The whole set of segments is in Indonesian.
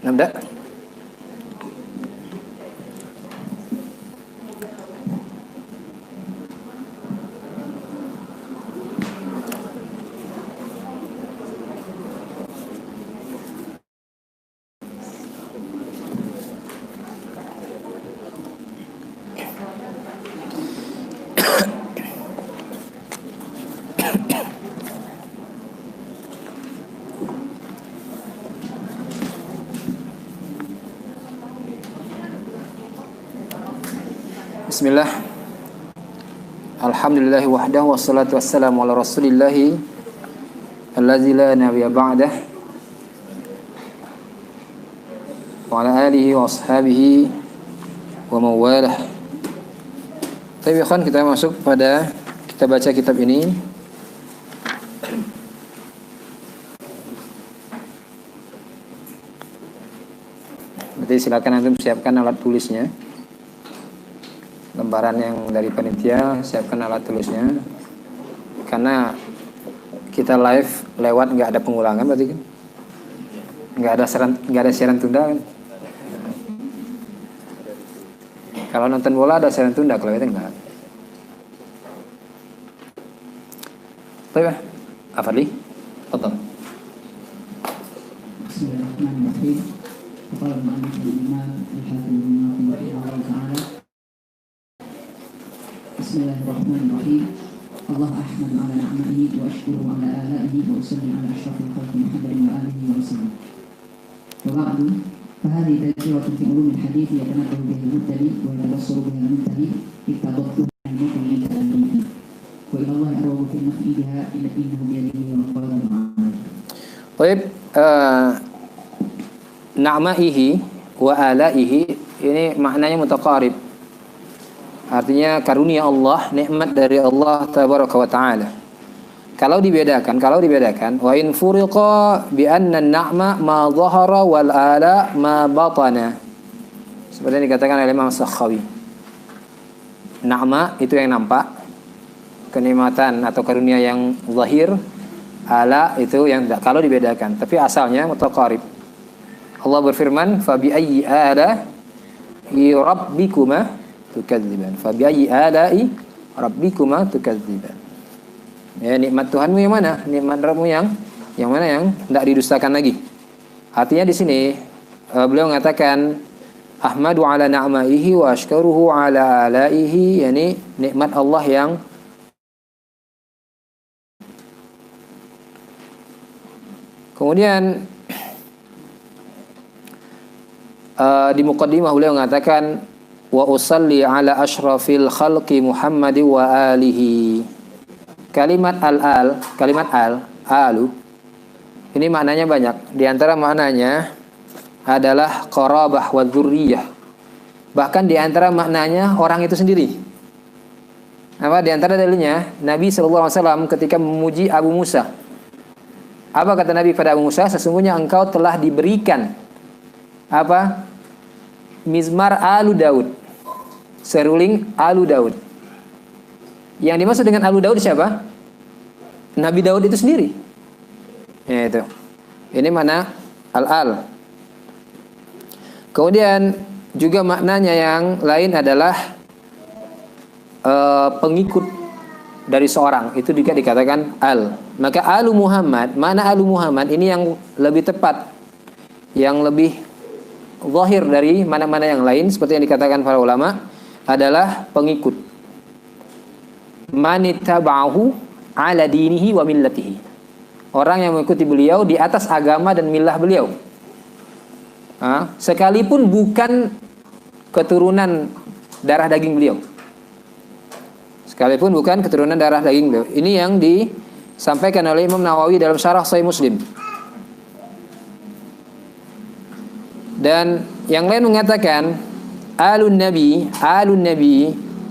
نبدأ. Bismillah. Alhamdulillahi wahdahu wassalatu wassalamu ala rasulillahi allazi la nabiyya ba'dah wa ala alihi wa ashabihi wa mawalah. Baik ikhwan, kita masuk pada kita baca kitab ini. Berarti silakan antum siapkan alat tulisnya. Lembaran yang dari panitia, siapkan alat tulisnya. Karena kita live lewat nggak ada pengulangan, berarti kan nggak ada siaran tunda kan. Kalau nonton bola ada siaran tunda, kalau itu enggak. Baik, Afadli, tonton. Bismillahirrahmanirrahim. Qala al-mu'allif al-imam al-hafidh rahimahullah ta'ala. Bismillahirrahmanirrahim. Allah ahmadu ala ni'matihi wa ashkuru ala ala'ihi wa usalli ala asyrafil khalqi Muhammadin wa alihi wa sallam. Wa ba'du, فهذه تذكرة في علوم الحديث يتنبه به المبتدئ ويتبصر بها المنتهي اتبعته عن المبتدئ التأمين وإلى الله أروه في النفي بها إنه بيده والقدر معه. Baik, na'maihi wa alaihi ini maknanya mutaqarib. Artinya karunia Allah, nikmat dari Allah tabaraka wa taala. Kalau dibedakan wa in furiqa bi anna an-na'ma ma dhahara wal ala ma batana. Seperti yang dikatakan oleh Imam Sakhawi. Na'ma itu yang nampak, kenikmatan atau karunia yang zahir, ala itu yang tidak. Kalau dibedakan, tapi asalnya mutaqarib. Allah berfirman, fa bi ayyi ala rabbikuma tukadziban. Fa bi ayyi ala'i rabbikuma tukadziban. Ya, nikmat Tuhanmu yang mana? Nikmat Rabbmu yang mana yang tidak didustakan lagi. Artinya di sini beliau mengatakan ahmadu ala na'maihi wa ashkaruhu ala alaihi, yakni nikmat Allah yang kemudian di muqaddimah beliau mengatakan wa usalli ala asyrafil khalqi Muhammad wa alihi. Kalimat alu ini maknanya banyak. Di antara maknanya adalah qarabah wa dzurriyyah. Bahkan di antara maknanya orang itu sendiri. Apa di antara dalilnya? Nabi SAW ketika memuji Abu Musa. Apa kata Nabi pada Abu Musa? Sesungguhnya engkau telah diberikan apa? Mizmar alu Daud. Seruling alu Daud. Yang dimaksud dengan alu Daud siapa? Nabi Daud itu sendiri. Ya itu. Ini mana al-al. Kemudian juga maknanya yang lain adalah pengikut dari seorang. Itu juga dikatakan al. Maka alu Muhammad, mana alu Muhammad ini yang lebih tepat, yang lebih zahir dari mana-mana yang lain, seperti yang dikatakan para ulama, adalah pengikut. Manittaba'ahu ala dinihi wa millatihi. Orang yang mengikuti beliau di atas agama dan milah beliau. Sekalipun bukan keturunan darah daging beliau. Sekalipun bukan keturunan darah daging beliau. Ini yang disampaikan oleh Imam Nawawi dalam Syarah Sahih Muslim. Dan yang lain mengatakan alun nabi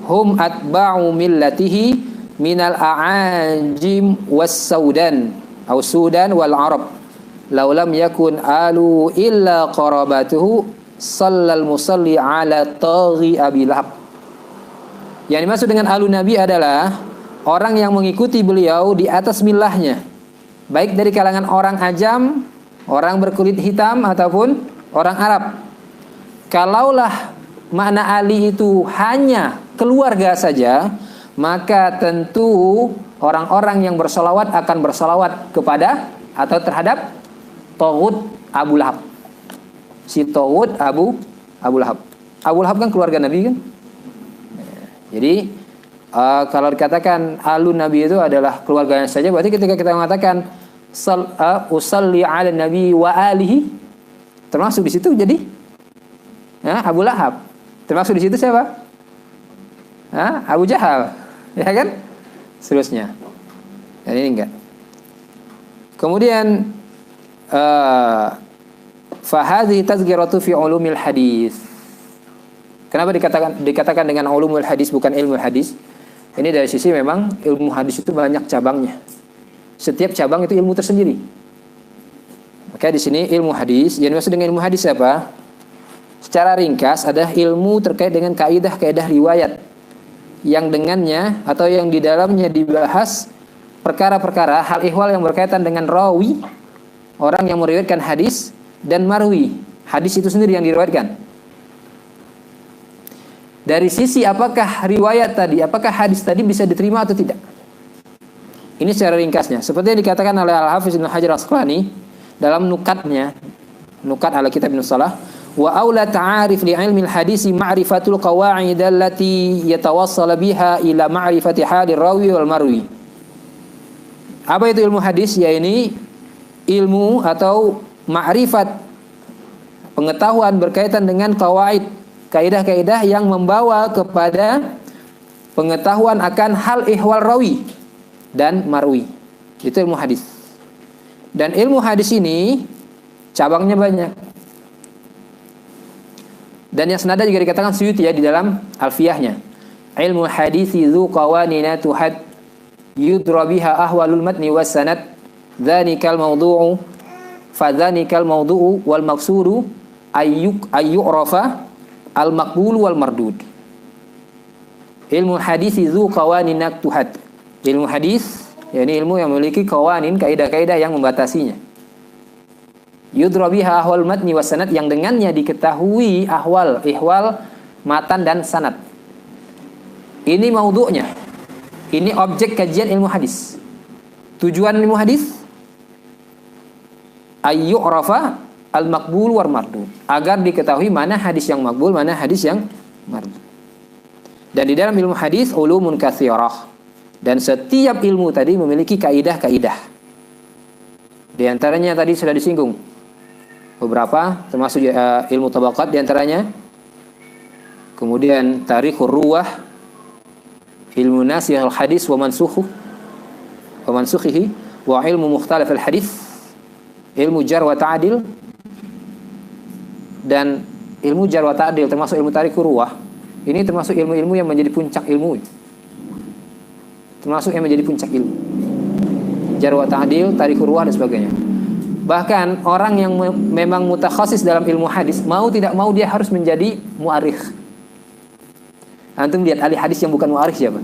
hum atba'u millatihi minal a'ajim was saudan atau sudan wal arab law lam yakun alu illa qarabatuhu sallal musalli ala taghi abi lahab. Yang dimaksud dengan alu nabi adalah orang yang mengikuti beliau di atas milahnya, baik dari kalangan orang ajam, orang berkulit hitam ataupun orang Arab. Kalaulah makna ali itu hanya keluarga saja, maka tentu orang-orang yang bersolawat akan bersolawat kepada atau terhadap Taghut Abu Lahab. Si Taghut Abu Lahab. Abu Lahab kan keluarga Nabi kan. Jadi kalau dikatakan alun Nabi itu adalah keluarganya saja, berarti ketika kita mengatakan usalli ala Nabi wa alihi, termasuk di situ jadi Abu Lahab. Termasuk di situ siapa? Abu Jahal, ya kan? Seterusnya. Dan ini enggak. Kemudian fahadhi tazkiratu fi ulumil hadis. Kenapa dikatakan dengan ulumul hadis bukan ilmu hadis? Ini dari sisi memang ilmu hadis itu banyak cabangnya. Setiap cabang itu ilmu tersendiri. Maka di sini ilmu hadis, yang dimaksud dengan ilmu hadis apa? Secara ringkas ada ilmu terkait dengan kaidah-kaidah riwayat yang dengannya atau yang di dalamnya dibahas perkara-perkara hal ihwal yang berkaitan dengan rawi, orang yang meriwayatkan hadis, dan marwi, hadis itu sendiri yang diriwayatkan. Dari sisi apakah riwayat tadi, apakah hadis tadi bisa diterima atau tidak. Ini secara ringkasnya. Seperti yang dikatakan oleh Al-Hafiz Ibnu Hajar Al-Asqalani dalam nukatnya, nukat ala kitab Ibnu Salah, wa aula ta'arif li ilmi al-hadisi ma'rifatul qawa'id allati yatawassal biha ila ma'rifati halir rawi wal marwi. Apa itu ilmu hadis? Yaitu ilmu atau ma'rifat, pengetahuan berkaitan dengan qawaid, kaidah-kaidah yang membawa kepada pengetahuan akan hal ihwal rawi dan marwi. Itu ilmu hadis. Dan ilmu hadis ini cabangnya banyak. Dan yang senada juga dikatakan Suyuti ya di dalam Alfiyahnya. Ilmu hadisi dzu qawanina tuhad yudra biha ahwalul matni was sanad dzanikal mawdu'u fadzanikal mawdu'u wal maqsudu ayyu'rafa al maqbul wal mardud. Ilmu hadis dzu qawanin tuhad. Ilmu hadis yakni ilmu yang memiliki qawanin, kaidah-kaidah yang membatasinya. Yudra biha ahwal matni was sanad, yang dengannya diketahui ahwal, ihwal matan dan sanad. Ini maudhu'nya. Ini objek kajian ilmu hadis. Tujuan ilmu hadis ayyu'rafa al-maqbul wal mardud, agar diketahui mana hadis yang maqbul, mana hadis yang mardud. Dan di dalam ilmu hadis ulumun katsirah, dan setiap ilmu tadi memiliki kaidah-kaidah. Di antaranya tadi sudah disinggung beberapa, termasuk ilmu tabaqat di antaranya. Kemudian tarikhur ruwah, ilmu nasikh al-hadis wa mansukhihi, wa ilmu mukhtalaf al-hadis, ilmu jar wa ta'dil. Dan ilmu jar wa ta'dil termasuk ilmu tarikhur ruwah. Ini termasuk ilmu-ilmu yang menjadi puncak ilmu. Termasuk yang menjadi puncak ilmu. Jar wa ta'dil, tarikhur ruwah dan sebagainya. Bahkan orang yang memang mutakhasis dalam ilmu hadis, mau tidak mau dia harus menjadi mu'arikh. Antum lihat ahli hadis yang bukan mu'arikh siapa?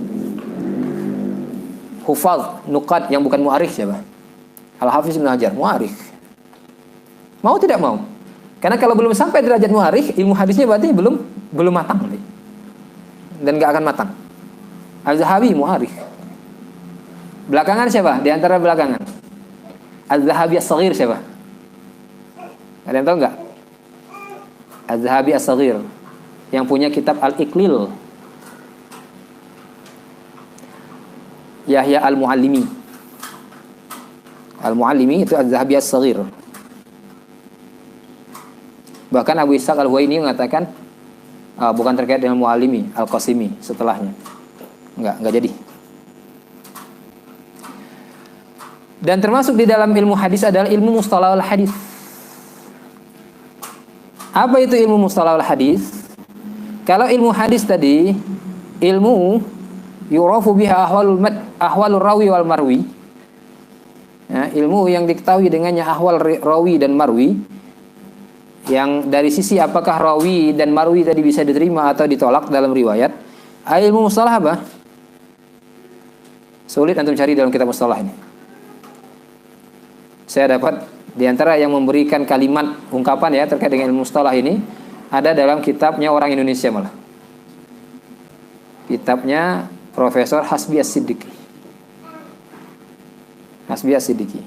Hufaz, nuqad yang bukan mu'arikh siapa? Al-Hafiz Ibnu Hajar, mu'arikh. Mau tidak mau? Karena kalau belum sampai derajat mu'arikh, ilmu hadisnya berarti belum matang. Dan gak akan matang. Al-Zahabi mu'arikh. Belakangan siapa? Di antara belakangan Az-Zahabi As-Saghir siapa? Ada yang tahu enggak? Az-Zahabi As-Saghir yang punya kitab Al-Iqlil. Yahya Al-Muallimi. Al-Muallimi itu Az-Zahabi As-Saghir. Bahkan Abu Ishaq Al-Huwaini mengatakan bukan terkait dengan Muallimi, Al-Qasimi setelahnya. Enggak jadi. Dan termasuk di dalam ilmu hadis adalah ilmu mustalahul hadis. Apa itu ilmu mustalahul hadis? Kalau ilmu hadis tadi, ilmu yurafu biha ahwalur rawi wal marwi. Ya, ilmu yang diketahui dengannya ahwal rawi dan marwi. Yang dari sisi apakah rawi dan marwi tadi bisa diterima atau ditolak dalam riwayat. Ilmu mustalah apa? Sulit antum cari dalam kitab mustalah ini. Saya dapat Di antara yang memberikan kalimat ungkapan ya terkait dengan ilmu mustalah ini ada dalam kitabnya orang Indonesia malah. Kitabnya Profesor Hasbi As-Siddiqi. Hasbi As-Siddiqi.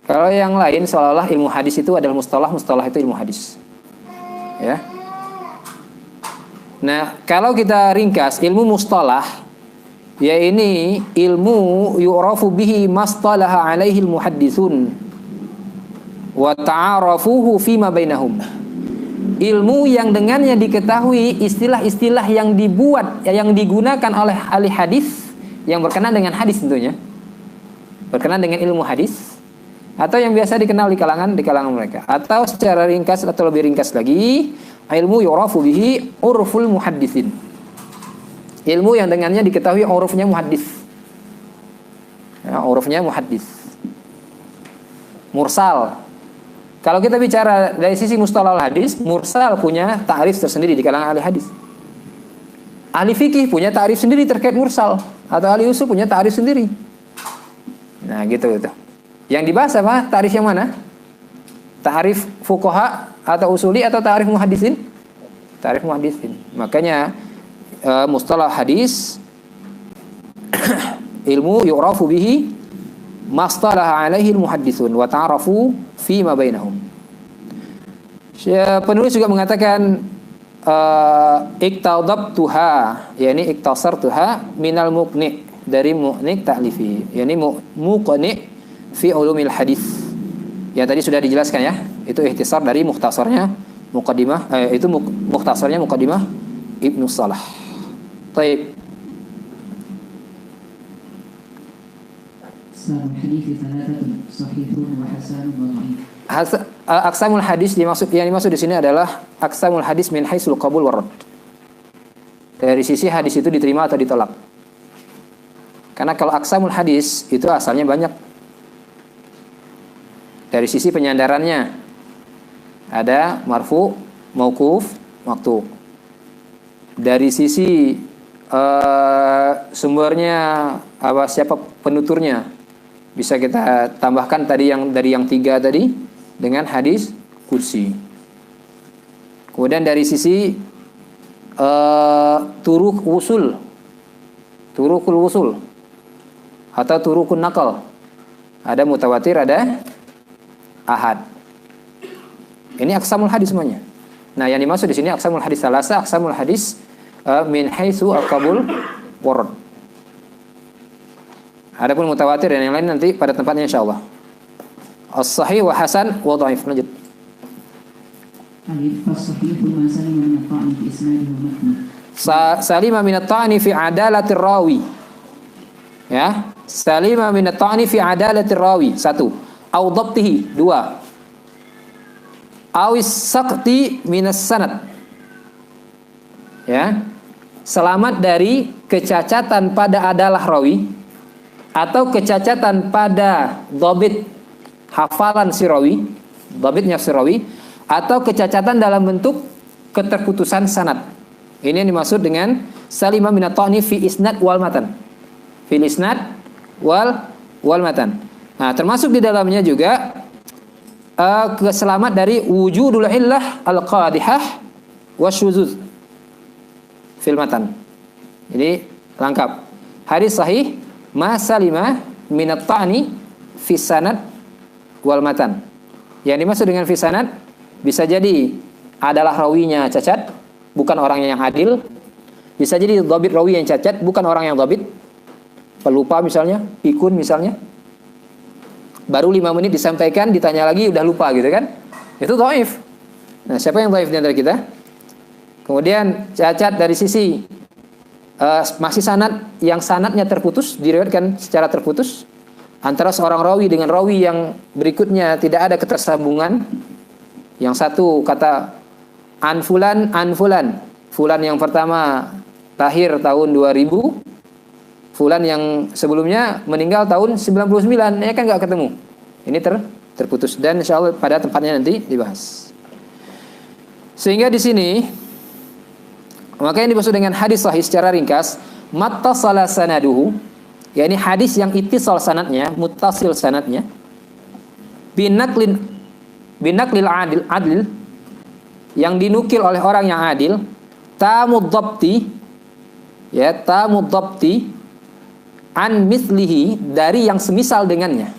Kalau yang lain seolah-olah ilmu hadis itu adalah mustalah, mustalah itu ilmu hadis. Ya. Nah, kalau kita ringkas ilmu mustalah, ya ini ilmu yu'rafu bihi mastalaha alaihi al-muhadditsun wa ta'arafuhu fima bainahum. Ilmu yang dengannya diketahui istilah-istilah yang dibuat, yang digunakan oleh ahli hadis yang berkenaan dengan hadis tentunya. Berkenaan dengan ilmu hadis atau yang biasa dikenal di kalangan mereka. Atau secara ringkas atau lebih ringkas lagi, ilmu yu'rafu bihi urful muhadditsin. Ilmu yang dengannya diketahui urufnya muhaddis. Ya, urufnya muhaddis. Mursal. Kalau kita bicara dari sisi mustalah hadis, mursal punya ta'rif tersendiri di kalangan ahli hadis. Ahli fikih punya ta'rif sendiri terkait mursal, atau ahli usul punya ta'rif sendiri. Nah, gitu. Yang dibahas apa? Ta'rif yang mana? Ta'rif fuqaha atau usuli atau ta'rif muhaddisin? Ta'rif muhaddisin. Makanya mustalah hadis ilmu yu'rafu bihi mastalah alaihi al-muhadditsun wa ta'arafu fi ma bainahum. Penulis juga mengatakan iktadabtuha, yakni iktasartuha minal muqni, dari muqni ta'lifi, yakni muqni fi ulumil hadis. Ya tadi sudah dijelaskan ya, itu ikhtisar dari mukhtasarnya muqaddimah, itu mukhtasarnya muqaddimah Ibnu Salah. Baik. Aqsamul hadis yang dimaksud di sini adalah aqsamul hadis min haisul qabul war rad. Dari sisi hadis itu diterima atau ditolak. Karena kalau aqsamul hadis itu asalnya banyak. Dari sisi penyandarannya ada marfu, mauquf, maqtu'. Dari sisi sumbernya siapa penuturnya, bisa kita tambahkan tadi yang dari yang 3 tadi dengan hadis qudsi. Kemudian dari sisi turuk wusul, turukul wusul atau turukun naqal, ada mutawatir, ada ahad. Ini aqsamul hadis semuanya. Nah, yang dimaksud di sini aqsamul hadis salasa, aqsamul hadis min haitsu al-qabul warad. Adapun mutawatir dan yang lain nanti pada tempatnya insyaallah. As-sahih wa hasan wa dhaif. Lanjut. Salima min at-ta'ni fi adalati rawi. Ya, salima min at-ta'ni fi adalati rawi. 1. Au dhabtihi. 2. Awis saqti minas sanad. Ya. Selamat dari kecacatan pada adalah rawi atau kecacatan pada dhabit hafalan si rawi, dhabitnya si rawi, atau kecacatan dalam bentuk keterputusan sanad. Ini yang dimaksud dengan salima minat ta'ni fi isnad wal matan. Fi isnad wal matan. Nah, termasuk di dalamnya juga keselamat dari wujudul illah al-qadihah wasyuzuz fil matan. Ini lengkap. Hadis sahih ma salima minat ta'ni fi sanad wal matan. Yang dimaksud dengan fi sanad bisa jadi adalah rawinya cacat, bukan orang yang adil. Bisa jadi dhabit rawi yang cacat, bukan orang yang dhabit. Pelupa misalnya, pikun misalnya. Baru 5 menit disampaikan, ditanya lagi udah lupa gitu kan. Itu dhaif. Nah, siapa yang dhaif di antara kita? Kemudian cacat dari sisi masih sanad, yang sanadnya terputus, diriwayatkan secara terputus antara seorang rawi dengan rawi yang berikutnya, tidak ada ketersambungan. Yang satu kata an fulan, fulan yang pertama lahir tahun 2000, fulan yang sebelumnya meninggal tahun 99, ya kan nggak ketemu. Ini terputus, dan insyaallah pada tempatnya nanti dibahas. Sehingga di sini maka yang dimaksud dengan hadis sahih secara ringkas, mattasala sanaduhu, yakni hadis yang ittisal sanadnya, muttasil sanadnya, binaklil adil yang dinukil oleh orang yang adil, tamud dhabti an mislihi, dari yang semisal dengannya.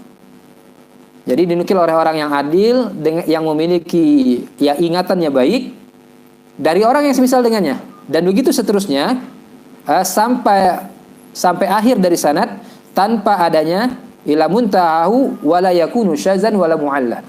Jadi dinukil oleh orang yang adil, yang memiliki ingatannya baik, dari orang yang semisal dengannya, dan begitu seterusnya sampai akhir dari sanad, tanpa adanya ila muntahahu wala yakunu syazan wala mu'allal.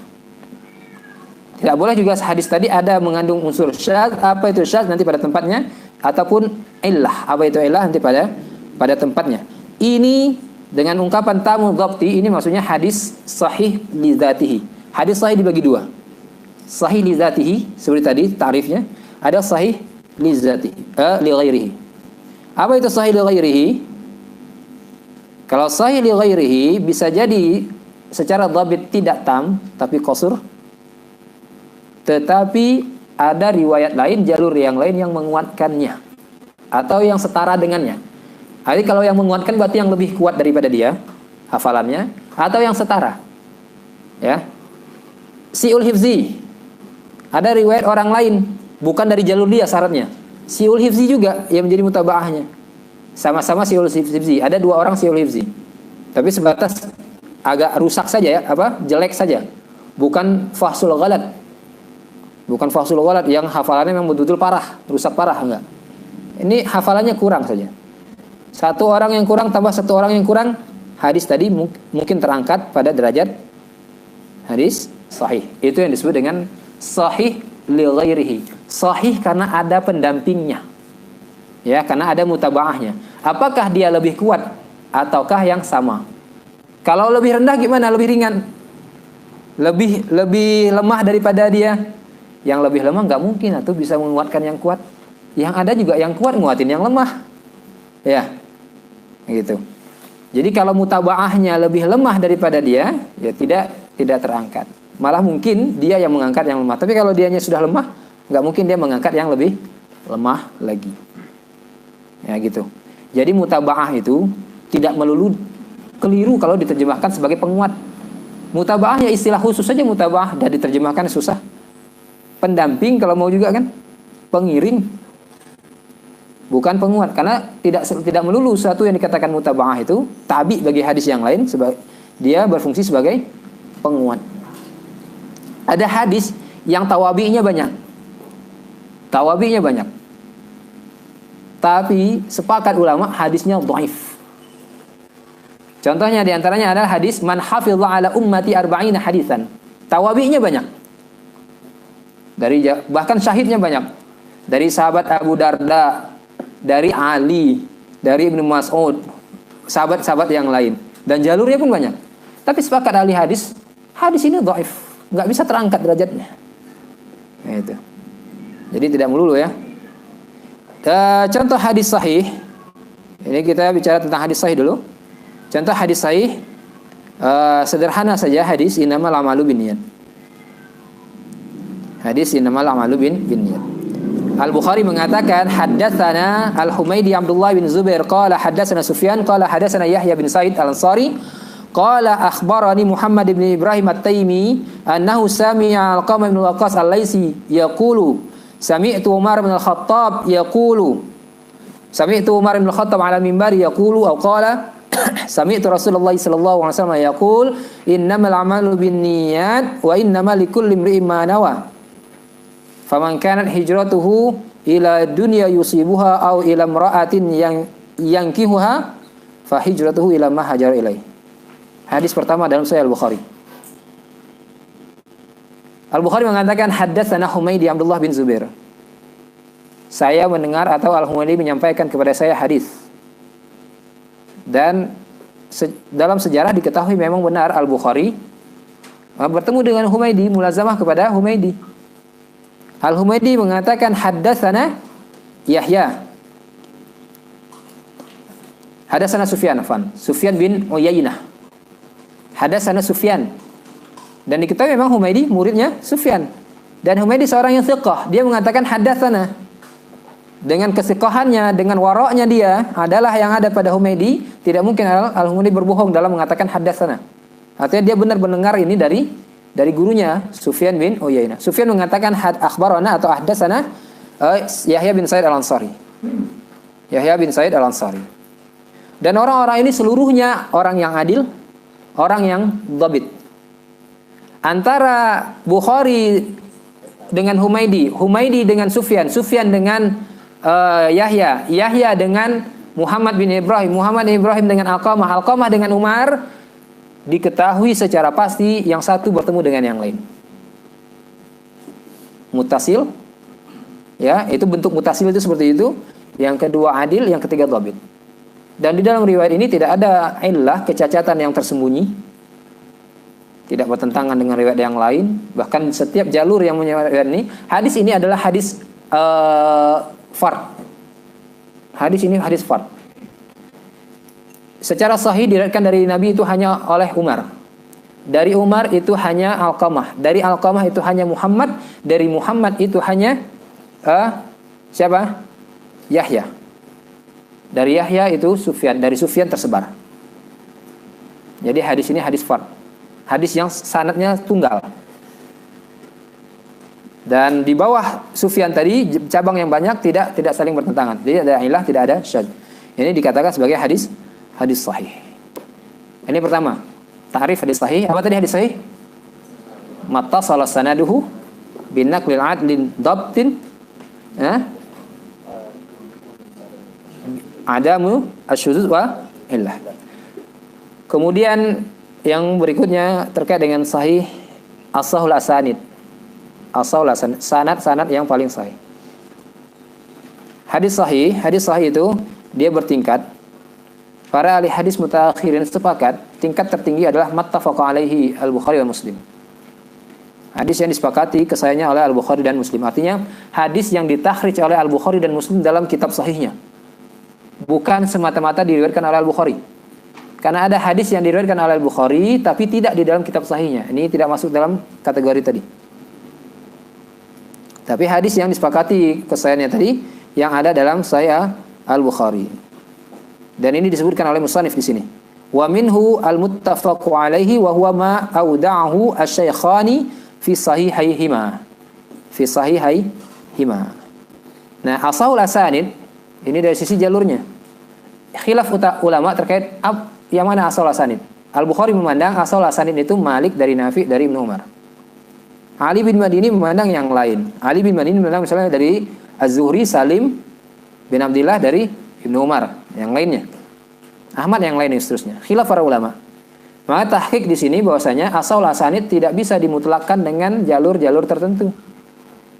Tidak boleh juga hadis tadi ada mengandung unsur syaz. Apa itu syaz nanti pada tempatnya, ataupun illah. Apa itu illah nanti pada tempatnya. Ini dengan ungkapan tamu dhabti, ini maksudnya hadis sahih li dzatihi. Hadis sahih dibagi dua. Sahih li dzatihi seperti tadi tarifnya, ada sahih li dzatihi, li ghairihi. Apa itu sahih li ghairihi? Kalau sahih li ghairihi bisa jadi secara dhabit tidak tam tapi qasr. Tetapi ada riwayat lain, jalur yang lain yang menguatkannya atau yang setara dengannya. Jadi kalau yang menguatkan berarti yang lebih kuat daripada dia hafalannya, atau yang setara. Ya. Si'ul hifzi. Ada riwayat orang lain bukan dari jalur dia syaratnya. Si'ul hifzi juga yang menjadi mutabaahnya. Sama-sama si'ul hifzi. Ada dua orang si'ul hifzi. Tapi sebatas agak rusak saja jelek saja. Bukan fahsul ghalat. Bukan fahsul ghalat yang hafalannya memang betul-betul parah, rusak parah, enggak. Ini hafalannya kurang saja. Satu orang yang kurang tambah satu orang yang kurang, hadis tadi mungkin terangkat pada derajat hadis sahih. Itu yang disebut dengan sahih li ghairihi. Sahih karena ada pendampingnya. Ya, karena ada mutabaahnya. Apakah dia lebih kuat ataukah yang sama? Kalau lebih rendah gimana? Lebih ringan. Lebih lemah daripada dia. Yang lebih lemah nggak mungkin atau bisa menguatkan yang kuat. Yang ada juga yang kuat nguatin yang lemah. Ya. Gitu. Jadi kalau mutabaahnya lebih lemah daripada dia, ya tidak terangkat. Malah mungkin dia yang mengangkat yang lemah. Tapi kalau dianya sudah lemah, nggak mungkin dia mengangkat yang lebih lemah lagi. Ya gitu. Jadi mutabaah itu tidak melulu keliru kalau diterjemahkan sebagai penguat. Mutabaah ya istilah khusus saja mutabaah, dan diterjemahkan susah. Pendamping kalau mau juga kan, pengiring, bukan penguat, karena tidak melulu satu yang dikatakan mutabaah itu tabi bagi hadis yang lain, dia berfungsi sebagai penguat. Ada hadis yang tawabi'nya banyak, tapi sepakat ulama hadisnya dhaif. Contohnya diantaranya adalah hadis man hafidha ala ummati arba'ina hadisan. Tawabi'nya banyak. Bahkan syahidnya banyak. Dari sahabat Abu Darda, dari Ali, dari Ibnu Mas'ud, sahabat-sahabat yang lain, dan jalurnya pun banyak. Tapi sepakat ahli hadis ini dhaif, nggak bisa terangkat derajatnya. Nah, itu. Jadi tidak melulu ya. Contoh hadis sahih. Ini kita bicara tentang hadis sahih dulu. Contoh hadis sahih sederhana saja, hadis innamal a'malu binniyat. Hadis innamal a'malu binniyat. Al-Bukhari mengatakan haddatsana Al-Humaydi Abdullah bin Zubair qala haddatsana Sufyan qala haddatsana Yahya bin Sa'id Al-Ansari qala akhbarani Muhammad bin Ibrahim At-Taimi annahu sami'a Al-Qamah bin Waqqas Al-Laisi yaqulu sami'tu Umar bin Al-Khattab yaqulu sami'tu Umar bin Al-Khattab 'ala minbari yaqulu aw qala sami'tu Rasulullah sallallahu alaihi wasallam yaqul innamal a'malu binniyat wa innamal likulli imri'in ma nawa. Faman kanat hijratuhu ila dunya yusibuha aw ila imra'atin yang yankihuha fa hijratuhu ila ma hajara ilaih. Hadis pertama dalam Sahih Al-Bukhari. Al-Bukhari mengatakan haddatsana Humaydi Abdullah bin Zubair. Saya mendengar atau Al-Humaydi menyampaikan kepada saya hadis. Dan dalam sejarah diketahui memang benar Al-Bukhari bertemu dengan Humaydi, mulazamah kepada Humaydi. Al-Humaydi mengatakan haddatsana Yahya. Haddatsana Sufyan bin Uyainah. Haddatsana Sufyan. Dan diketahui memang Humaydi muridnya Sufyan. Dan Humaydi seorang yang thiqah. Dia mengatakan haddatsana. Dengan kesiqahannya, dengan waroknya dia adalah yang ada pada Humaydi, tidak mungkin Al-Humaydi berbohong dalam mengatakan haddatsana. Artinya dia benar mendengar ini dari dari gurunya Sufyan bin Uyainah. Sufyan mengatakan akhbarana atau ahdatsana Yahya bin Sa'id Al-Ansari. Yahya bin Sa'id Al-Ansari. Dan orang-orang ini seluruhnya orang yang adil, orang yang dhabit. Antara Bukhari dengan Humaidi, Humaidi dengan Sufyan, Sufyan dengan Yahya, Yahya dengan Muhammad bin Ibrahim, Muhammad bin Ibrahim dengan Alqamah, Alqamah dengan Umar, diketahui secara pasti yang satu bertemu dengan yang lain. Mutasil, ya, itu bentuk mutasil itu seperti itu. Yang kedua adil, yang ketiga dhabit. Dan di dalam riwayat ini tidak ada illah, kecacatan yang tersembunyi, tidak bertentangan dengan riwayat yang lain. Bahkan setiap jalur yang menyebutkan ini, hadis ini adalah hadis fard. Hadis ini hadis fard. Secara sahih diriwayatkan dari Nabi itu hanya oleh Umar. Dari Umar itu hanya Alqamah. Dari Alqamah itu hanya Muhammad. Dari Muhammad itu hanya siapa? Yahya. Dari Yahya itu Sufyan. Dari Sufyan tersebar. Jadi hadis ini hadis fard. Hadis yang sanadnya tunggal. Dan di bawah Sufyan tadi cabang yang banyak tidak saling bertentangan. Jadi ada ilah, tidak ada syadz. Ini dikatakan sebagai hadis sahih. Ini pertama, ta'rif hadis sahih. Apa tadi hadis sahih? Mattasala sanaduhu bin naqlil adlin dabtin adamu asyuzuz wa illah. Kemudian yang berikutnya terkait dengan sahih as-sahul asanid. As-sahul asanid, sanad yang paling sahih. Hadis sahih itu dia bertingkat. Para ahli hadis mutaakhirin sepakat tingkat tertinggi adalah muttafaqa alaihi al-Bukhari dan Muslim. Hadis yang disepakati kesahihannya oleh Al-Bukhari dan Muslim. Artinya hadis yang ditakhrij oleh Al-Bukhari dan Muslim dalam kitab sahihnya. Bukan semata-mata diriwayatkan oleh Al-Bukhari. Karena ada hadis yang diriwayatkan oleh Al-Bukhari tapi tidak di dalam kitab sahihnya. Ini tidak masuk dalam kategori tadi. Tapi hadis yang disepakati kesahihannya tadi yang ada dalam Sahih Al-Bukhari. Dan ini disebutkan oleh musannif di sini. Wa minhu al-muttafaqu alaihi wa huwa ma auda'ahu asy-syaikhani fi sahihaihima. Fi sahihaihima. Nah, asahul asanid ini dari sisi jalurnya. Khilaf ulama terkait yang mana asal asanid. Al-Bukhari memandang asal asanid itu Malik dari Nafi dari Ibnu Umar. Ali bin Madini memandang yang lain. Ali bin Madini memandang misalnya dari Az-Zuhri, Salim bin Abdullah dari Ibnu Umar, yang lainnya. Ahmad yang lainnya seterusnya. Khilaf para ulama. Maka tahqiq di sini bahwasanya asal asanid tidak bisa dimutlakkan dengan jalur-jalur tertentu.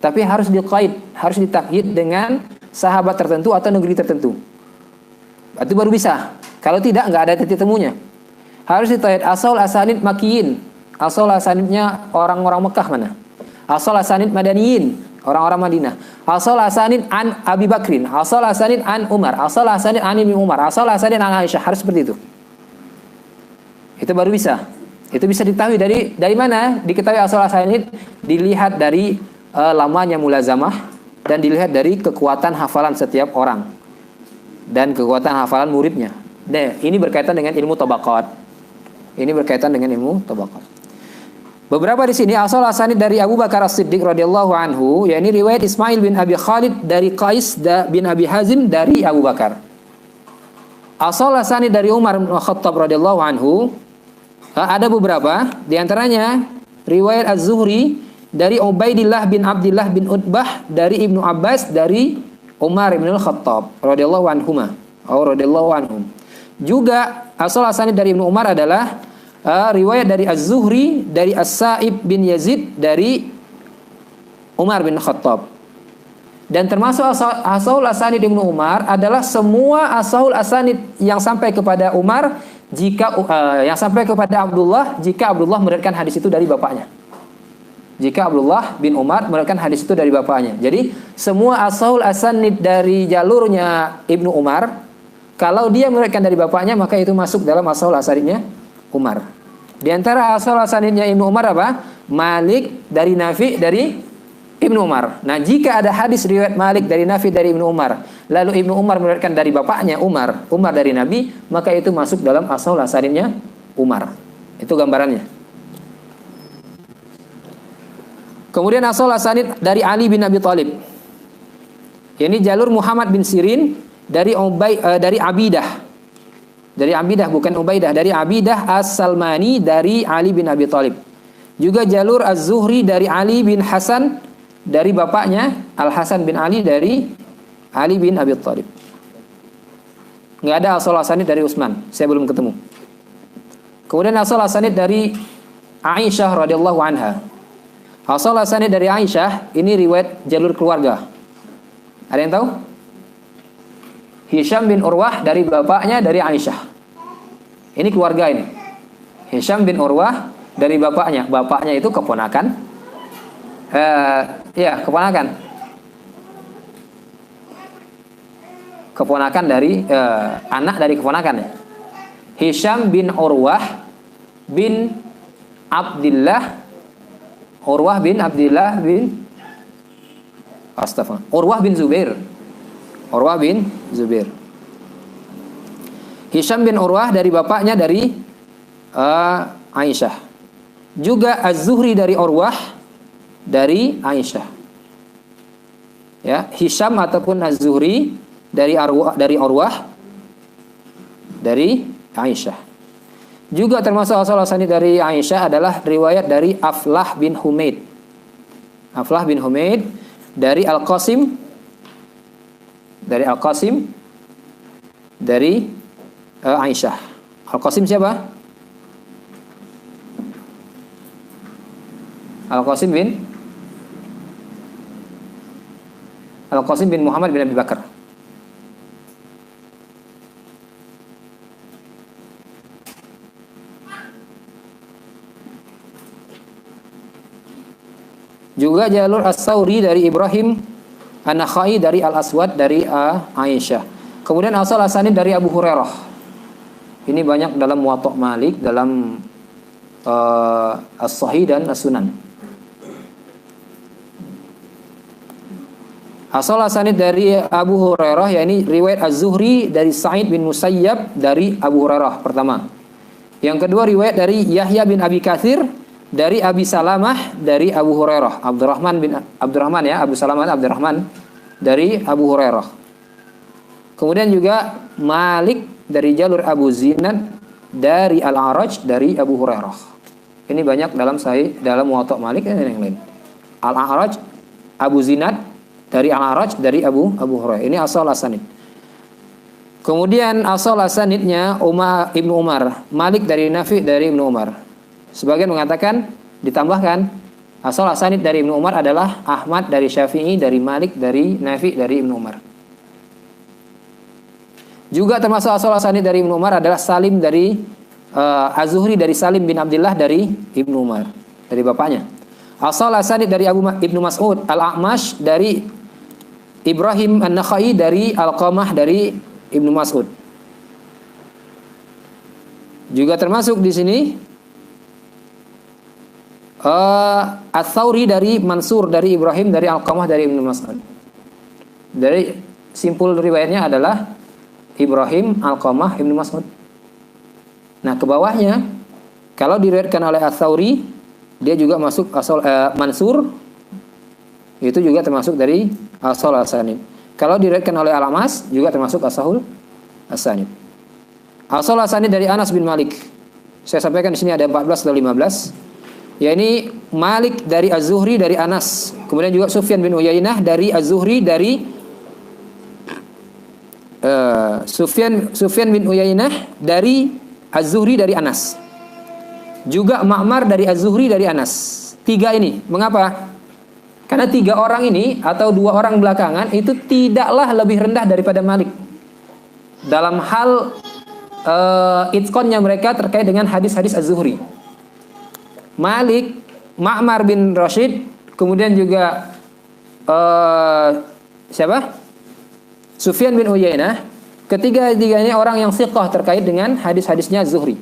Tapi harus diqaid, harus ditakyid dengan sahabat tertentu atau negeri tertentu. Itu baru bisa. Kalau tidak, enggak ada titik temunya. Harus ditakyid asal asanid makiyin. Asal asanidnya orang-orang Mekah mana? Asal asanid madaniyin, orang-orang Madinah. Asal asanid an Abi Bakrin, asal asanid an Umar, asal asanid an Ibnu Umar, asal asanid an Aisyah. Harus seperti itu. Itu baru bisa. Itu bisa diketahui dari mana? Diketahui asal asanid dilihat dari lamanya mulazamah dan dilihat dari kekuatan hafalan setiap orang dan kekuatan hafalan muridnya. Nah, ini berkaitan dengan ilmu tabaqat. Ini berkaitan dengan ilmu tabaqat. Beberapa di sini asal asanid dari Abu Bakar As-Siddiq radhiyallahu anhu, yakni riwayat Ismail bin Abi Khalid dari Qais bin Abi Hazim dari Abu Bakar. Asal asanid dari Umar bin Khattab radhiyallahu anhu ada beberapa, di antaranya riwayat Az-Zuhri dari Ubaidillah bin Abdullah bin Utbah dari Ibnu Abbas dari Umar bin Khattab radhiyallahu anhuma atau radhiyallahu anhum. Juga asal asanid dari Ibnu Umar adalah riwayat dari Az-Zuhri dari As-Sa'ib bin Yazid dari Umar bin Khattab. Dan termasuk asal asanid Ibnu Umar adalah semua asal asanid yang sampai kepada Umar jika yang sampai kepada Abdullah jika Abdullah meriwayatkan hadis itu dari bapaknya. Jika Abdullah bin Umar meriwayatkan hadis itu dari bapaknya. Jadi semua asal asanid dari jalurnya Ibnu Umar, kalau dia meriwayatkan dari bapaknya maka itu masuk dalam asal asanidnya Umar. Di antara asal asanidnya Ibnu Umar apa? Malik dari Nafi dari Ibnu Umar. Nah, jika ada hadis riwayat Malik dari Nafi dari Ibnu Umar, lalu Ibnu Umar meriwayatkan dari bapaknya Umar dari Nabi, maka itu masuk dalam asal asanidnya Umar. Itu gambarannya. Kemudian asal asanid dari Ali bin Abi Thalib. Ini jalur Muhammad bin Sirin dari dari Abidah. Dari Abidah bukan Ubaidah, dari Abidah As-Salmani dari Ali bin Abi Thalib. Juga jalur Az-Zuhri dari Ali bin Hasan dari bapaknya Al-Hasan bin Ali dari Ali bin Abi Thalib. Nggak ada asal asanid dari Utsman, saya belum ketemu. Kemudian asal asanid dari Aisyah radhiyallahu anha. Asal asanid dari Aisyah ini riwayat jalur keluarga. Ada yang tahu? Hisham bin Urwah dari bapaknya dari Aisyah. Ini keluarga ini. Hisham bin Urwah dari bapaknya. Bapaknya itu keponakan. Keponakan. Keponakan dari anak dari keponakan ya. Hisham bin Urwah bin Abdullah bin Urwah bin Zubair. Urwah bin Zubair. Hisham bin Urwah dari bapaknya dari Aisyah. Juga Az-Zuhri dari Urwah dari Aisyah. Ya, Hisham ataupun Az-Zuhri dari Urwah dari Aisyah. Juga termasuk asal asanid dari Aisyah adalah riwayat dari Aflah bin Humaid. Aflah bin Humaid dari Al-Qasim dari Aisyah. Al-Qasim siapa? Al-Qasim bin Muhammad bin Abi Bakar. Juga jalur As-Sauri dari Ibrahim, An-Nakhai dari Al-Aswad dari Aisyah. Kemudian asal asanid dari Abu Hurairah. Ini banyak dalam Muwatta' Malik, dalam As-Sahih dan As-Sunan. Asal asanid dari Abu Hurairah, yakni riwayat Az-Zuhri dari Sa'id bin Musayyab dari Abu Hurairah pertama. Yang kedua riwayat dari Yahya bin Abi Katsir dari Abi Salamah dari Abu Hurairah. Abu Salamah Abdurrahman dari Abu Hurairah. Kemudian juga Malik dari jalur Abu Zinad dari Al-A'raj dari Abu Hurairah. Ini banyak dalam Muwatta' Malik dan yang lain. Al-A'raj, Abu Zinad dari Al-A'raj dari Abu Hurairah. Ini asal asanid. Kemudian asal asanidnya Ibnu Umar, Malik dari Nafi dari Ibnu Umar. Sebagian mengatakan ditambahkan asal asanid dari Ibnu Umar adalah Ahmad dari Syafi'i dari Malik dari Nafi dari Ibnu Umar. Juga termasuk asal asanid dari Ibnu Umar adalah Salim dari Az-Zuhri dari Salim bin Abdullah dari Ibnu Umar dari bapaknya. Asal asanid dari Ibnu Mas'ud, Al-A'mash dari Ibrahim An-Nakhai dari Al-Qamah dari Ibnu Mas'ud. Juga termasuk di sini Ats-Tsauri dari Mansur dari Ibrahim dari Al-Qamah dari Ibnu Mas'ud. Dari simpul riwayatnya adalah Ibrahim, Al-Qamah, Ibnu Mas'ud. Nah, ke bawahnya kalau diriwayatkan oleh Ats-Tsauri, dia juga masuk asal Mansur, itu juga termasuk dari asal asanid. Kalau diriwayatkan oleh Al-Amas juga termasuk asahul asanid. Asal asanid dari Anas bin Malik. Saya sampaikan di sini ada 14 atau 15. Ya, ini Malik dari Az-Zuhri dari Anas. Kemudian juga Sufyan bin Uyainah dari Az-Zuhri dari Sufyan bin Uyainah dari Az-Zuhri dari Anas. Juga Ma'mar dari Az-Zuhri dari Anas. 3 ini. Mengapa? Karena 3 orang ini atau 2 orang belakangan itu tidaklah lebih rendah daripada Malik dalam hal itqannya mereka terkait dengan hadis-hadis Az-Zuhri. Malik, Ma'mar bin Rashid, kemudian juga siapa? Sufyan bin Uyainah. Ketiga-tiganya orang yang thiqah terkait dengan hadis-hadisnya Zuhri.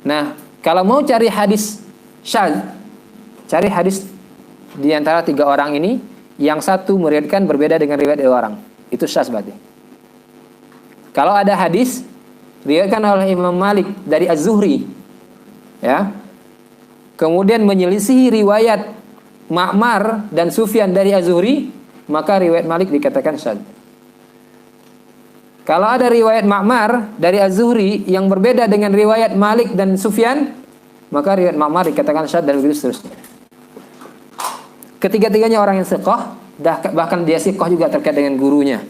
Nah, kalau mau cari hadis syadz, cari hadis di antara 3 orang ini yang satu meriwayatkan berbeda dengan riwayat 2 orang. Itu syadz berarti. Kalau ada hadis diriwayatkan oleh Imam Malik dari Az-Zuhri, ya, kemudian menyelisihi riwayat Ma'mar dan Sufyan dari Az-Zuhri, maka riwayat Malik dikatakan syadz. Kalau ada riwayat Ma'mar dari Az-Zuhri yang berbeda dengan riwayat Malik dan Sufyan, maka riwayat Ma'mar dikatakan syadz dan begitu seterusnya. Ketiga-tiganya orang yang siqah, bahkan dia siqah juga terkait dengan gurunya.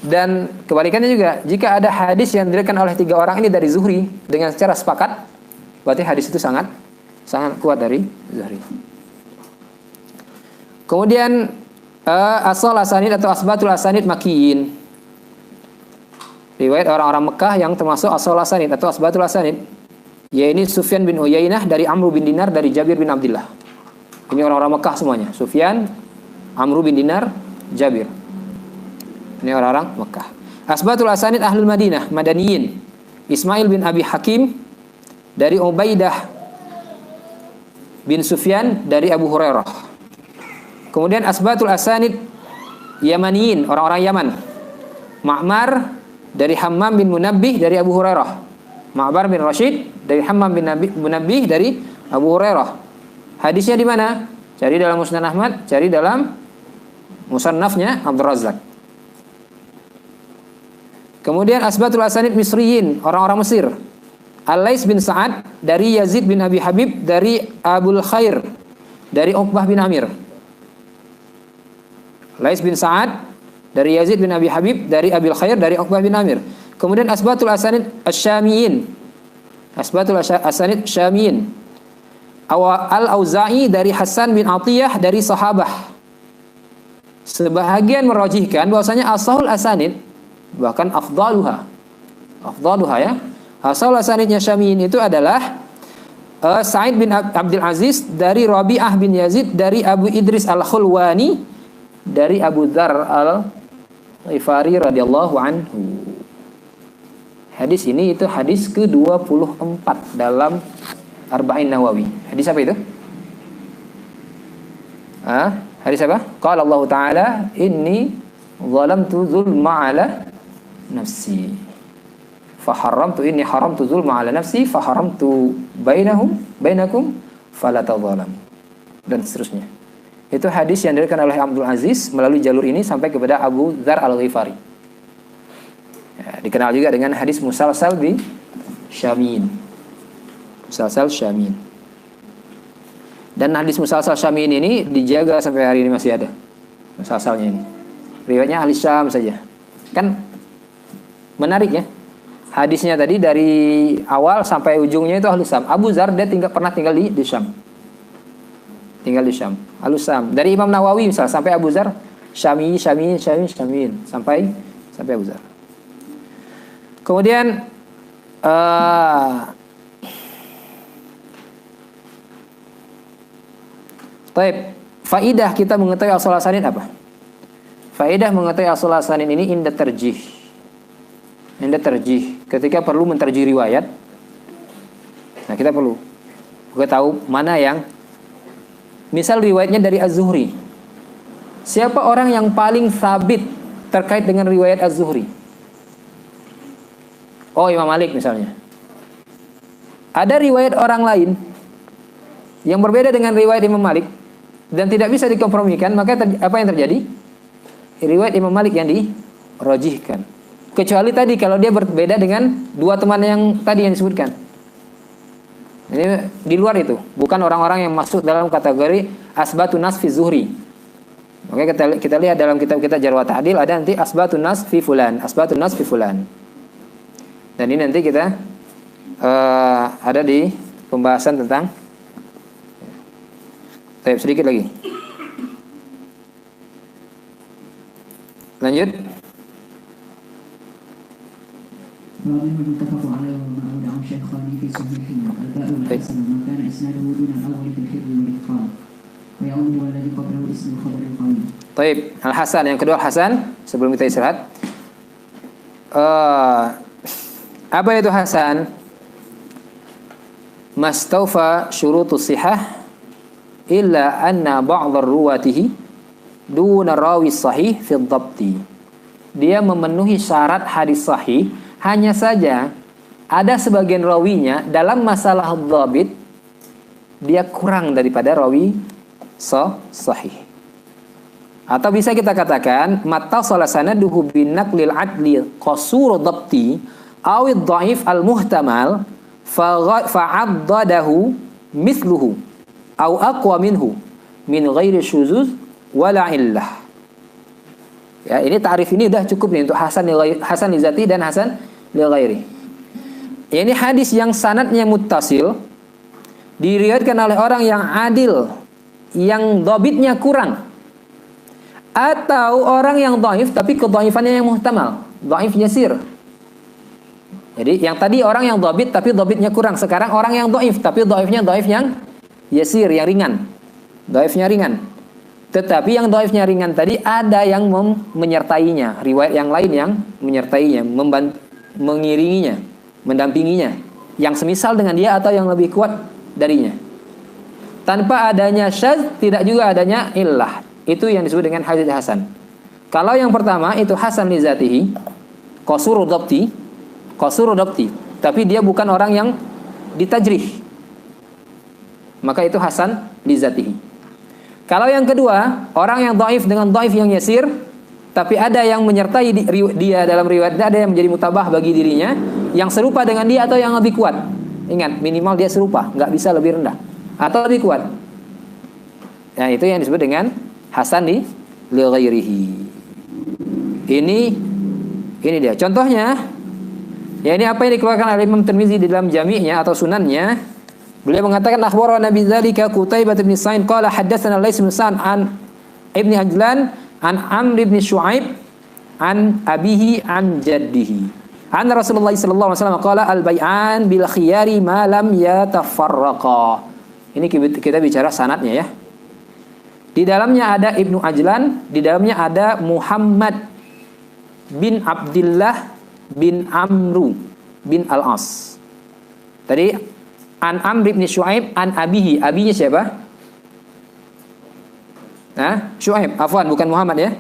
Dan kebalikannya juga, jika ada hadis yang diriwayatkan oleh 3 orang ini dari Zuhri dengan secara sepakat, berarti hadis itu sangat kuat dari Zuhri. Kemudian asal asanid atau asbatul asanid makiyin. Riwayat orang-orang Mekah yang termasuk asal asanid atau asbatul asanid, yaitu Sufyan bin Uyainah dari Amr bin Dinar dari Jabir bin Abdullah. Ini orang-orang Mekah semuanya. Sufyan, Amr bin Dinar, Jabir. Ini orang-orang Mekah. Asbatul asanid ahlul Madinah, Madaniyin. Ismail bin Abi Hakim dari Ubaidah bin Sufyan dari Abu Hurairah. Kemudian asbatul asanid Yamaniyin, orang-orang Yaman. Ma'mar dari Hammam bin Munabbih dari Abu Hurairah. Ma'mar bin Rashid dari Hammam bin Munabbih dari Abu Hurairah. Hadisnya di mana? Cari dalam Musnad Ahmad, cari dalam Musannafnya Abdul Razzaq. Kemudian asbatul asanid Misriyin, orang-orang Mesir. Al-Lais bin Sa'ad dari Yazid bin Abi Habib dari Abul Khair dari Uqbah bin Amir. Lais bin Sa'ad dari Yazid bin Abi Habib dari Abil Khair dari Uqbah bin Amir. Kemudian asbatul asanid asy-Syamiyin. Asbatul asanid Syamiyin. Al-Auza'i dari Hasan bin Atiyah dari sahabah. Sebahagian merajihkan bahwasanya asahul asanid bahkan afdaluha ya. Asal asanidnya Syamiyin itu adalah Sa'id bin Abdul Aziz dari Rabi'ah bin Yazid dari Abu Idris Al-Khulwani dari Abu Dzar Al-Ghifari radhiyallahu anhu. Hadis ini itu hadis ke-24 dalam Arba'in Nawawi. Hadis apa itu? Hadis apa? Qala Allah Ta'ala inni zalamtu zulma ala nafsi inni haramtu zulma ala nafsi faharamtu bainakum fala tadzalam, dan seterusnya. Itu hadis yang diriwayatkan oleh Abdul Aziz melalui jalur ini sampai kepada Abu Dzar Al-Ghifari. Ya, dikenal juga dengan hadis musalsal di Syamiyin. Musalsal Syamiyin. Dan hadis musalsal Syamiyin ini dijaga sampai hari ini masih ada. Musalsalnya ini. Riwayatnya ahli Syam saja. Kan menarik ya. Hadisnya tadi dari awal sampai ujungnya itu ahli Syam. Abu Dzar dia pernah tinggal di Syam. Tinggal di Syam. Al-Syam. Dari Imam Nawawi misal sampai Abu Dzar, Syamiyin sampai Abu Dzar. Kemudian faidah kita mengetahui asal asanid apa? Faidah mengetahui asal asanid ini inda terjih. Ketika perlu menterjih riwayat. Nah, kita perlu tahu mana yang misal riwayatnya dari Az-Zuhri. Siapa orang yang paling sabit terkait dengan riwayat Az-Zuhri? Oh, Imam Malik misalnya. Ada riwayat orang lain yang berbeda dengan riwayat Imam Malik dan tidak bisa dikompromikan, maka apa yang terjadi? Riwayat Imam Malik yang dirajihkan. Kecuali tadi kalau dia berbeda dengan 2 teman yang tadi yang disebutkan. Ini di luar itu, bukan orang-orang yang masuk dalam kategori asbatun nas fi Zuhri. Oke, kita lihat dalam kitab kita Jarh wa Ta'dil ada nanti asbatun nas fi fulan. Dan ini nanti kita ada di pembahasan tentang sedikit lagi. Lanjut. Taib, Al-Hasan yang kedua Hasan sebelum kita istirahat. Apa itu Hasan? Mastawfa syurutus sihah illa anna ba'dhar ruwatihi duna rawi sahih fi dhabti. Dia memenuhi syarat hadis sahih, hanya saja ada sebagian rawinya dalam masalah dhabit dia kurang daripada rawi sahih. Atau bisa kita katakan mattasala sanaduhu bin naqlil adli qasur dhabti aw ad-dhaif al-muhtamal fa'addadahu mithluhu aw aqwa minhu min ghairi syuzuz wala illah. Ya, ini ta'rif ini udah cukup nih untuk hasan li zati dan hasan li ghairi. Ini hadis yang sanadnya muttasil diriwayatkan oleh orang yang adil, yang dhabitnya kurang, atau orang yang dhaif tapi kedhaifannya yang muhtamal, dhaif yasir. Jadi yang tadi orang yang dhabit tapi dhabitnya kurang, sekarang orang yang dhaif tapi dhaifnya dhaif yang yasir, yang ringan. Dhaifnya ringan. Tetapi yang dhaifnya ringan tadi ada yang menyertainya, riwayat yang lain yang menyertainya, mengiringinya, mendampinginya, yang semisal dengan dia atau yang lebih kuat darinya. Tanpa adanya syadz, tidak juga adanya illah. Itu yang disebut dengan hadits hasan. Kalau yang pertama itu hasan li zatihi, qasuru dhabti, tapi dia bukan orang yang ditajrih, maka itu hasan li zatihi. Kalau yang kedua, orang yang dhaif dengan dhaif yang yasir, tapi ada yang menyertai dia dalam riwayatnya, ada yang menjadi mutabah bagi dirinya, yang serupa dengan dia atau yang lebih kuat. Ingat, minimal dia serupa, nggak bisa lebih rendah atau lebih kuat. Nah, itu yang disebut dengan hasan li ghairihi. Ini dia contohnya. Ya, ini apa yang dikeluarkan oleh Imam Tirmizi di dalam jami'nya atau sunannya. Beliau mengatakan akhbarana bi dzalika Qutaibah bin Sa'id qala haddatsana Laits bin Sa'd an Ibnu Ajlan an Amr bin Syu'aib an abihi an jaddihi. An Rasulullah sallallahu alaihi wasallam qala al-bai'an bil khiyari ma lam yatafarraqa. Ini kita bicara sanadnya ya. Di dalamnya ada Ibnu Ajlan, di dalamnya ada Muhammad bin Abdullah bin Amru bin Al-As. Tadi an Amr bin Syu'aib an abihi. Abinya siapa? Syu'aib, afwan, bukan Muhammad ya.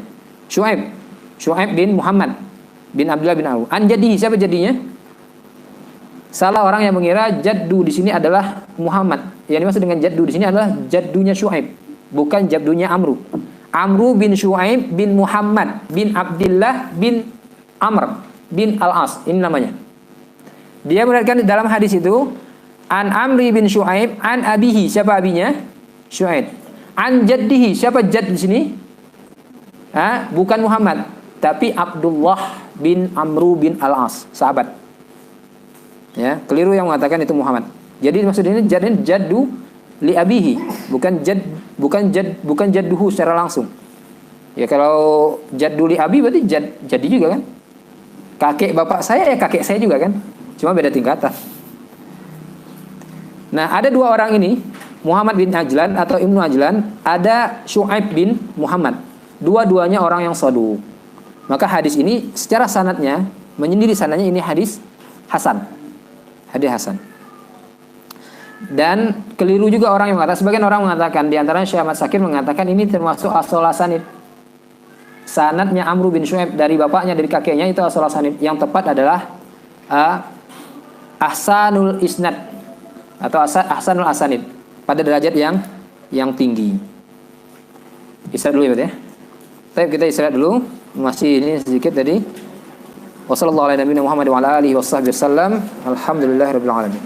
Syu'aib bin Muhammad bin Abdullah bin Amru. An jaddihi, siapa jadinya? Salah orang yang mengira jaddu di sini adalah Muhammad. Yang dimaksud dengan jaddu di sini adalah jaddunya Syu'aib, bukan jaddunya Amru. Amru bin Syu'aib bin Muhammad bin Abdullah bin Amr bin Al-As, ini namanya. Dia meriwayatkan dalam hadis itu an Amri bin Syu'aib an abihi, siapa abinya? Syu'aib. An jaddihi, siapa jadd di sini? Bukan Muhammad, tapi Abdullah bin Amru bin Al-As, sahabat. Ya, keliru yang mengatakan itu Muhammad. Jadi maksudnya jaddu li abihi, bukan jadduhu secara langsung. Ya, kalau jaddu li abi berarti jadi juga kan? Kakek bapak saya ya kakek saya juga kan? Cuma beda tingkatan. Nah, ada dua orang ini, Muhammad bin Ajlan atau Ibnu Ajlan, ada Syu'aib bin Muhammad. Dua-duanya orang yang shaduq. Maka hadis ini secara sanadnya, menyendiri sanadnya ini hadis hasan. Hadis hasan. Dan keliru juga orang yang mengatakan, sebagian orang mengatakan, di antaranya Syekh Ahmad Sakir mengatakan ini termasuk as-salah sanid. Sanadnya Amru bin Syu'aib dari bapaknya, dari kakeknya, itu as-salah sanid. Yang tepat adalah ahsanul isnad atau ahsanul asanid, pada derajat yang tinggi. Istirahat dulu ya, Bet ya. Baik, kita istirahat dulu. Masih ini sedikit tadi. Wassallallahu ala nabiyina Muhammad wa ala alihi washabbihi wasallam. Alhamdulillahirabbil alamin.